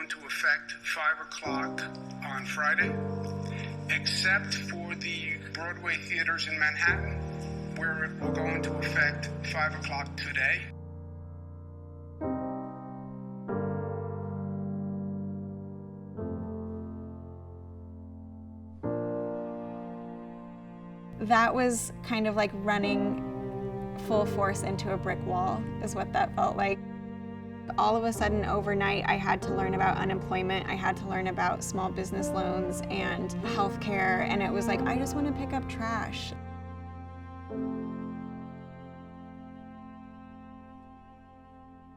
into effect 5 o'clock on Friday, except for the Broadway theaters in Manhattan, where it will go into effect 5 o'clock today. That was kind of like running full force into a brick wall, is what that felt like. All of a sudden, overnight, I had to learn about unemployment. I had to learn about small business loans and healthcare, and it was like, I just want to pick up trash.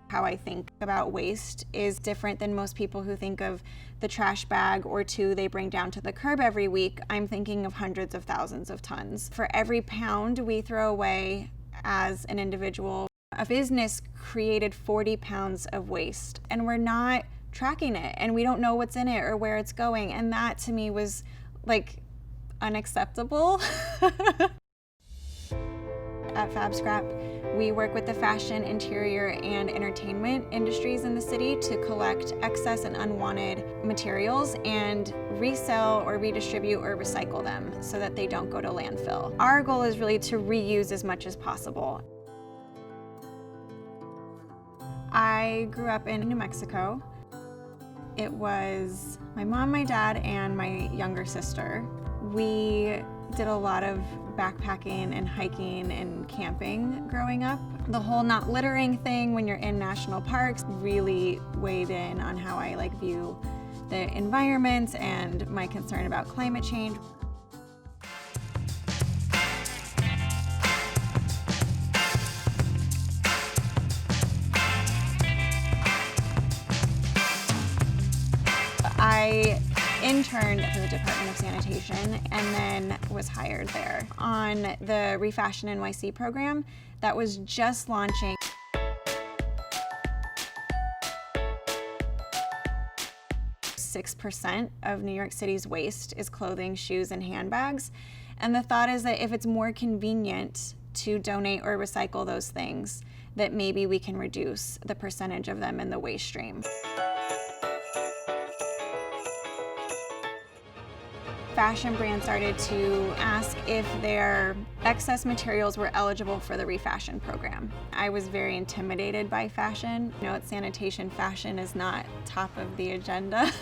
How I think about waste is different than most people who think of the trash bag or two they bring down to the curb every week. I'm thinking of hundreds of thousands of tons. For every pound we throw away as an individual, a business created 40 pounds of waste, and we're not tracking it, and we don't know what's in it or where it's going, and that to me was like unacceptable. At Fabscrap, we work with the fashion, interior, and entertainment industries in the city to collect excess and unwanted materials and resell or redistribute or recycle them so that they don't go to landfill. Our goal is really to reuse as much as possible. I grew up in New Mexico. It was my mom, my dad, and my younger sister. We did a lot of backpacking and hiking and camping growing up. The whole not littering thing when you're in national parks really weighed in on how I view the environment and my concern about climate change. I interned for the Department of Sanitation and then was hired there on the Refashion NYC program that was just launching. .6% of New York City's waste is clothing, shoes, and handbags. And the thought is that if it's more convenient to donate or recycle those things, that maybe we can reduce the percentage of them in the waste stream. Fashion brands started to ask if their excess materials were eligible for the Refashion program. I was very intimidated by fashion. You know, at Sanitation, fashion is not top of the agenda.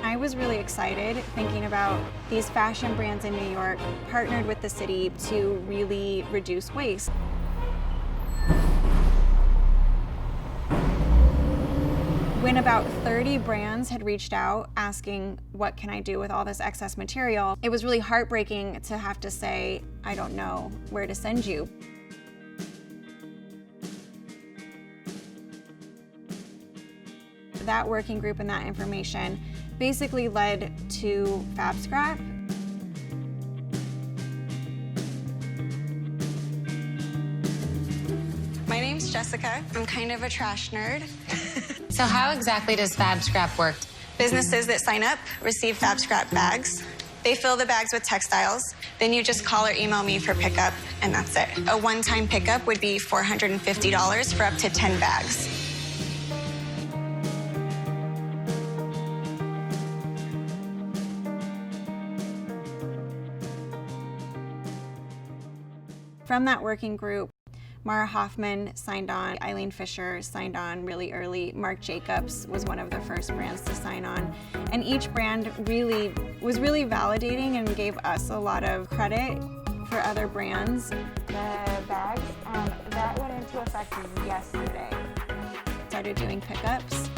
I was really excited thinking about these fashion brands in New York partnered with the city to really reduce waste. When about 30 brands had reached out asking, what can I do with all this excess material, it was really heartbreaking to have to say, I don't know where to send you. That working group and that information basically led to Fabscrap. My name's Jessica. I'm kind of a trash nerd. So how exactly does Fabscrap work? Businesses that sign up receive Fabscrap bags. They fill the bags with textiles. Then you just call or email me for pickup, and that's it. A one-time pickup would be $450 for up to 10 bags. From that working group, Mara Hoffman signed on, Eileen Fisher signed on really early, Marc Jacobs was one of the first brands to sign on. And each brand was really validating and gave us a lot of credit for other brands. The bags, that went into effect yesterday. Started doing pickups.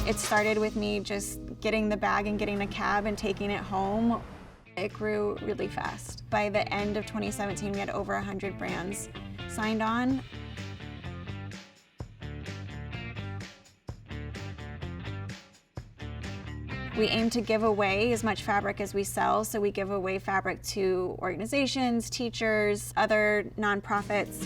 It started with me just getting the bag and getting a cab and taking it home. It grew really fast. By the end of 2017, we had over 100 brands signed on. We aim to give away as much fabric as we sell, so we give away fabric to organizations, teachers, other nonprofits.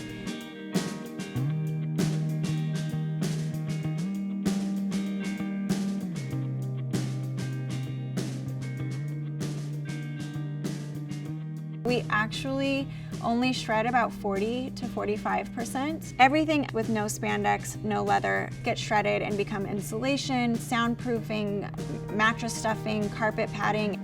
We actually only shred about 40 to 45%. Everything with no spandex, no leather gets shredded and become insulation, soundproofing, mattress stuffing, carpet padding.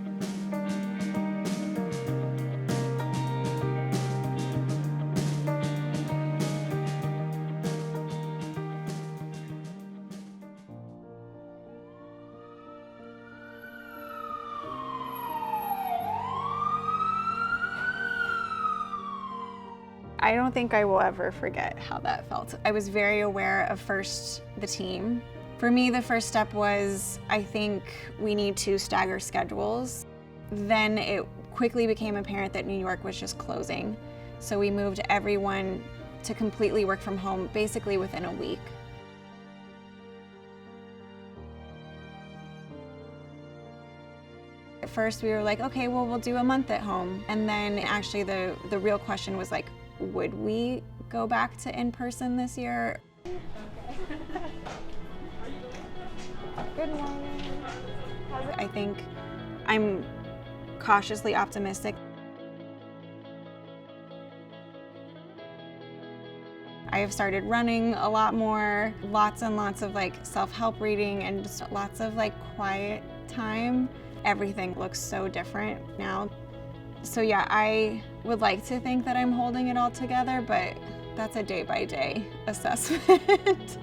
I don't think I will ever forget how that felt. I was very aware of first the team. For me, the first step was, I think we need to stagger schedules. Then it quickly became apparent that New York was just closing. So we moved everyone to completely work from home basically within a week. At first we were like, okay, well, we'll do a month at home. And then actually the real question was like, would we go back to in-person this year? Good morning. I think I'm cautiously optimistic. I have started running a lot more, lots and lots of like self-help reading and just lots of like quiet time. Everything looks so different now. So yeah, I would like to think that I'm holding it all together, but that's a day-by-day assessment.